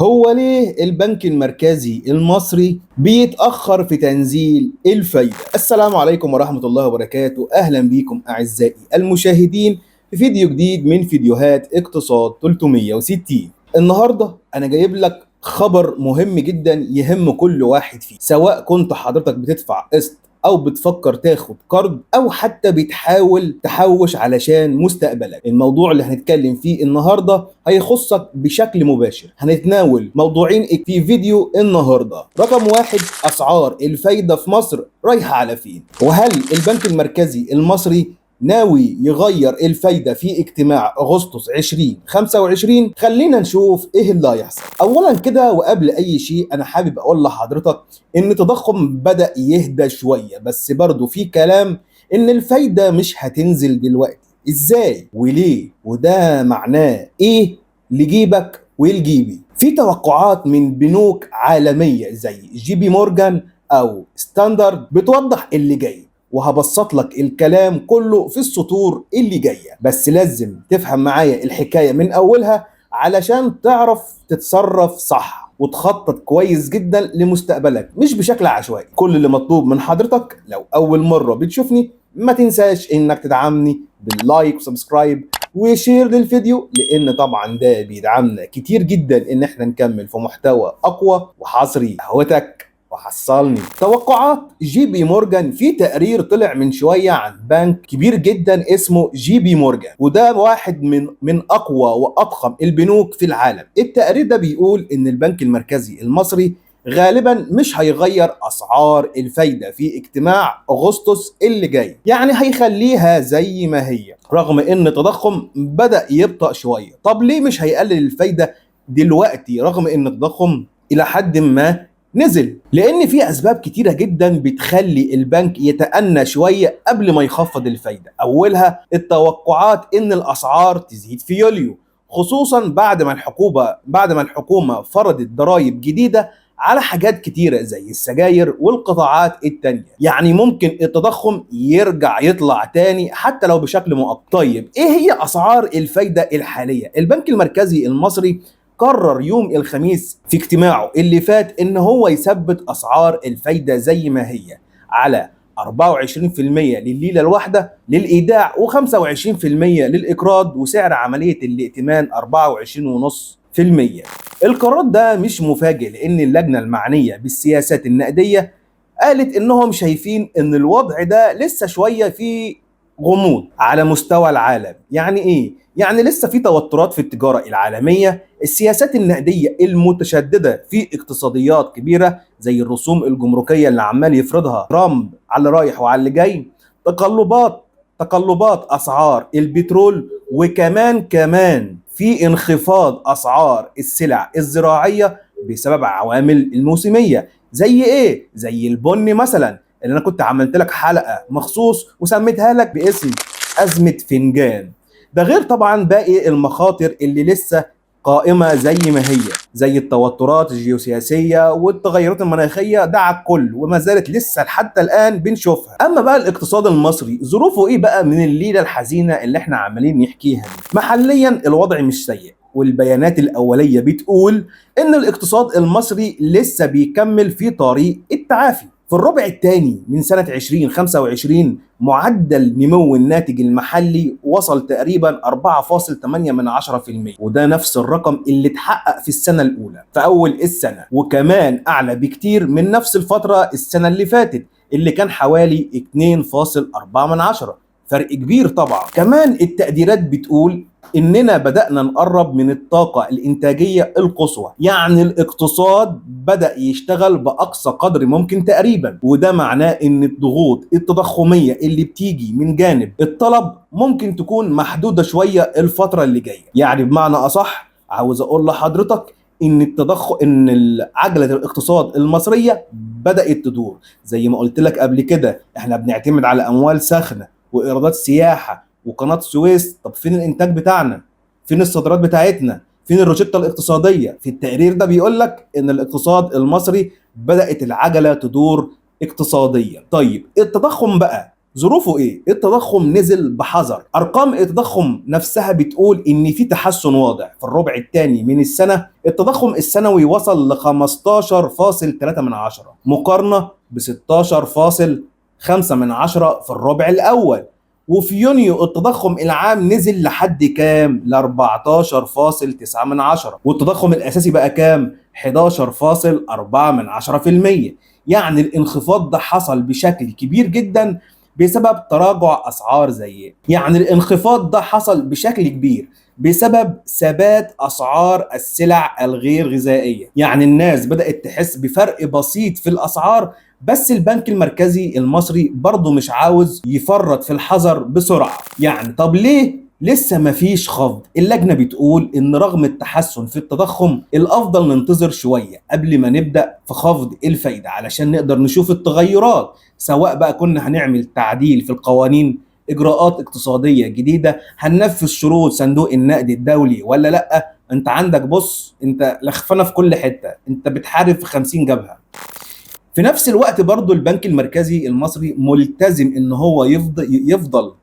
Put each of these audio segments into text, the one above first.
هو ليه البنك المركزي المصري بيتأخر في تنزيل الفايدة؟ السلام عليكم ورحمة الله وبركاته. أهلا بكم أعزائي المشاهدين في فيديو جديد من فيديوهات اقتصاد 360. النهاردة أنا جايب لك خبر مهم جدا يهم كل واحد فيه، سواء كنت حضرتك بتدفع قسط او بتفكر تاخد قرض او حتى بتحاول تحوش علشان مستقبلك. الموضوع اللي هنتكلم فيه النهارده هيخصك بشكل مباشر. هنتناول موضوعين في فيديو النهارده. رقم واحد، اسعار الفايدة في مصر رايحة على فين؟ وهل البنك المركزي المصري ناوي يغير الفايدة في اجتماع أغسطس 2025؟ خلينا نشوف إيه اللي هيحصل. أولا كده وقبل أي شيء أنا حابب أقول لحضرتك إن التضخم بدأ يهدى شوية، بس برضو في كلام إن الفايدة مش هتنزل دلوقتي. إزاي وليه؟ وده معناه إيه لجيبك ولجيبي؟ في توقعات من بنوك عالمية زي جي بي مورجان أو ستاندرد بتوضح اللي جاي، وهبسط لك الكلام كله في السطور اللي جايه، بس لازم تفهم معايا الحكايه من اولها علشان تعرف تتصرف صح وتخطط كويس جدا لمستقبلك، مش بشكل عشوائي. كل اللي مطلوب من حضرتك لو اول مره بتشوفني ما تنساش انك تدعمني باللايك وسبسكرايب وشير للفيديو، لان طبعا ده بيدعمنا كتير جدا ان احنا نكمل في محتوى اقوى وحصري. قهوتك وحصلني. توقعات جي بي مورجان في تقرير طلع من شويه عن بنك كبير جدا اسمه جي بي مورجان، وده واحد من اقوى واضخم البنوك في العالم. التقرير ده بيقول ان البنك المركزي المصري غالبا مش هيغير اسعار الفايده في اجتماع اغسطس اللي جاي، يعني هيخليها زي ما هي رغم ان التضخم بدأ يبطأ شويه. طب ليه مش هيقلل الفايده دلوقتي رغم ان التضخم الى حد ما نزل؟ لان في اسباب كتيره جدا بتخلي البنك يتأنى شويه قبل ما يخفض الفايده. اولها التوقعات ان الاسعار تزيد في يوليو، خصوصا بعد ما الحكومه فرضت ضرائب جديده على حاجات كتيره زي السجاير والقطاعات التانية. يعني ممكن التضخم يرجع يطلع تاني حتى لو بشكل مؤقت. طيب ايه هي اسعار الفايده الحاليه؟ البنك المركزي المصري قرر يوم الخميس في اجتماعه اللي فات ان هو يثبت اسعار الفايده زي ما هي على 24% للليله الواحده للايداع و25% للاقراض، وسعر عمليه الائتمان 24.5%. القرار ده مش مفاجئ لان اللجنه المعنيه بالسياسات النقديه قالت انهم شايفين ان الوضع ده لسه شويه في غموض على مستوى العالم. يعني ايه؟ يعني لسه في توترات في التجاره العالميه، السياسات النقديه المتشدده في اقتصاديات كبيره زي الرسوم الجمركيه اللي عمال يفرضها ترامب على اللي رايح وعلى اللي جاي، تقلبات اسعار البترول، وكمان في انخفاض اسعار السلع الزراعيه بسبب عوامل الموسميه. زي ايه؟ زي البن مثلا اللي انا كنت عملت لك حلقه مخصوص وسميتها لك باسم ازمه فنجان. ده غير طبعا باقي المخاطر اللي لسه قائمه زي ما هي، زي التوترات الجيوسياسيه والتغيرات المناخيه، ده على الكل وما زالت لسه حتى الان بنشوفها. اما بقى الاقتصاد المصري ظروفه ايه بقى من الليله الحزينه اللي احنا عمالين نحكيها دي؟ محليا الوضع مش سيء، والبيانات الأولية بتقول إن الاقتصاد المصري لسه بيكمل في طريق التعافي. في الربع الثاني من سنة 2025 معدل نمو الناتج المحلي وصل تقريبا 4.8%، وده نفس الرقم اللي اتحقق في السنة الأولى في أول السنة، وكمان أعلى بكتير من نفس الفترة السنة اللي فاتت اللي كان حوالي 2.4%. فرق كبير طبعا. كمان التقديرات بتقول إننا بدأنا نقرب من الطاقة الإنتاجية القصوى، يعني الاقتصاد بدأ يشتغل بأقصى قدر ممكن تقريبا، وده معناه إن الضغوط التضخمية اللي بتيجي من جانب الطلب ممكن تكون محدودة شوية الفترة اللي جاية. يعني بمعنى أصح عاوز أقول لحضرتك إن عجلة الاقتصاد المصرية بدأت تدور. زي ما قلت لك قبل كده إحنا بنعتمد على أموال ساخنة وإيرادات سياحة وقناة السويس. طب فين الانتاج بتاعنا؟ فين الصادرات بتاعتنا؟ فين الروشتة الاقتصادية؟ في التقرير ده بيقول لك ان الاقتصاد المصري بدأت العجلة تدور اقتصاديا. طيب التضخم بقى ظروفه ايه؟ التضخم نزل بحذر. ارقام التضخم نفسها بتقول ان في تحسن واضح. في الربع الثاني من السنه التضخم السنوي وصل ل 15.3 مقارنه ب 16.5 في الربع الاول. وفي يونيو التضخم العام نزل لحد كام؟ ل 14.9، والتضخم الاساسي بقى كام؟ 11.4%. يعني الانخفاض ده حصل بشكل كبير جدا بسبب تراجع اسعار زي يعني الانخفاض ده حصل بشكل كبير بسبب ثبات اسعار السلع الغير غذائيه. يعني الناس بدات تحس بفرق بسيط في الاسعار، بس البنك المركزي المصري برضه مش عاوز يفرط في الحذر بسرعه. يعني طب ليه لسه مفيش خفض؟ اللجنة بتقول إن رغم التحسن في التضخم الأفضل ننتظر شوية قبل ما نبدأ في خفض الفايدة علشان نقدر نشوف التغيرات، سواء بقى كنا هنعمل تعديل في القوانين، إجراءات اقتصادية جديدة، هننفذ شروط صندوق النقد الدولي ولا لأ. أنت عندك بص، أنت لخفنة في كل حتة، أنت بتحارب في 50 جبهة. في نفس الوقت برضو البنك المركزي المصري ملتزم إن هو يفضل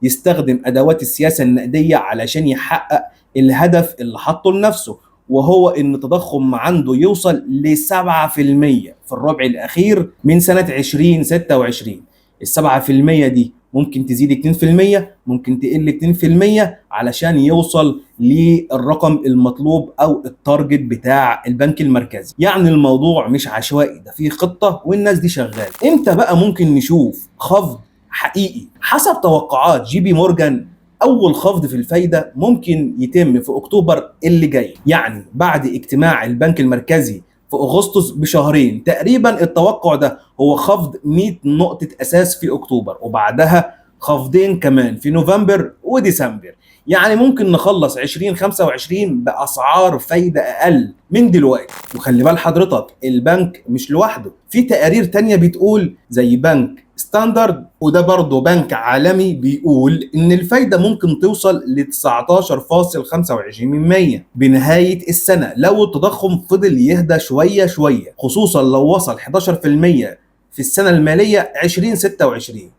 يستخدم ادوات السياسه النقديه علشان يحقق الهدف اللي حطه لنفسه، وهو ان التضخم عنده يوصل ل 7% في الربع الاخير من سنه 2026. ال 7% دي ممكن تزيد 2%، ممكن تقل 2% علشان يوصل للرقم المطلوب او التارجت بتاع البنك المركزي. يعني الموضوع مش عشوائي، ده فيه خطه والناس دي شغاله. امتى بقى ممكن نشوف خفض حقيقي؟ حسب توقعات جي بي مورجان اول خفض في الفايده ممكن يتم في اكتوبر اللي جاي، يعني بعد اجتماع البنك المركزي في اغسطس بشهرين تقريبا. التوقع ده هو خفض 100 نقطه اساس في اكتوبر، وبعدها خفضين كمان في نوفمبر وديسمبر. يعني ممكن نخلص 2025 باسعار فايده اقل من دلوقتي. وخلي بال حضرتك البنك مش لوحده، في تقارير تانية بتقول زي بنك ستاندرد، وده برضه بنك عالمي، بيقول ان الفايده ممكن توصل ل 19.25% بنهايه السنه لو التضخم فضل يهدى شويه شويه، خصوصا لو وصل 11% في السنه الماليه 2026.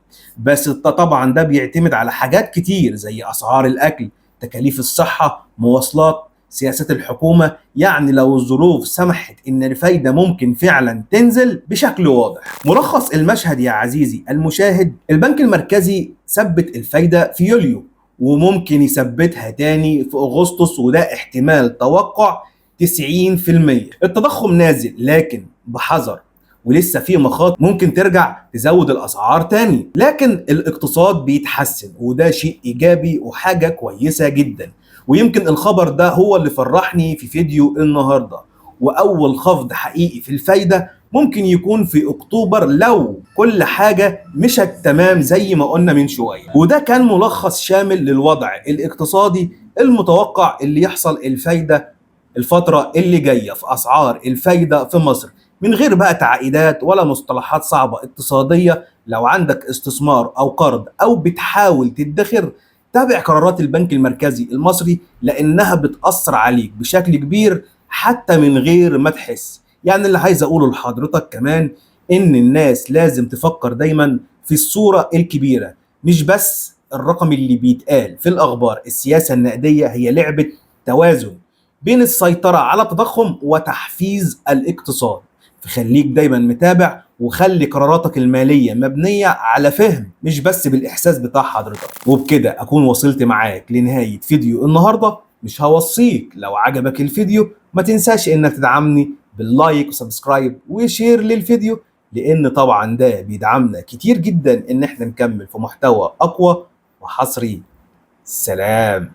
بس طبعا ده بيعتمد على حاجات كتير زي اسعار الاكل، تكاليف الصحه، مواصلات، سياسات الحكومة. يعني لو الظروف سمحت ان الفايدة ممكن فعلا تنزل بشكل واضح. ملخص المشهد يا عزيزي المشاهد، البنك المركزي ثبت الفايدة في يوليو وممكن يثبتها تاني في اغسطس، وده احتمال توقع 90%. التضخم نازل لكن بحذر، ولسه في مخاطر ممكن ترجع تزود الاسعار تاني، لكن الاقتصاد بيتحسن وده شيء ايجابي وحاجة كويسة جدا. ويمكن الخبر ده هو اللي فرحني في فيديو النهارده. واول خفض حقيقي في الفايده ممكن يكون في اكتوبر لو كل حاجه مشت تمام زي ما قلنا من شويه. وده كان ملخص شامل للوضع الاقتصادي المتوقع اللي يحصل الفايده الفتره اللي جايه في اسعار الفايده في مصر، من غير بقى تعقيدات ولا مصطلحات صعبه اقتصاديه. لو عندك استثمار او قرض او بتحاول تدخر، تابع قرارات البنك المركزي المصري لانها بتأثر عليك بشكل كبير حتى من غير ما تحس. يعني اللي عايز اقوله لحضرتك كمان ان الناس لازم تفكر دايما في الصورة الكبيرة، مش بس الرقم اللي بيتقال في الاخبار. السياسة النقدية هي لعبة توازن بين السيطرة على التضخم وتحفيز الاقتصاد. فخليك دايما متابع، وخلي قراراتك المالية مبنية على فهم مش بس بالإحساس بتاع حضرتك. وبكده أكون وصلت معاك لنهاية فيديو النهاردة. مش هوصيك لو عجبك الفيديو ما تنساش إنك تدعمني باللايك وسبسكرايب وشير للفيديو، لأن طبعا ده بيدعمنا كتير جدا إن احنا نكمل في محتوى أقوى وحصري. سلام.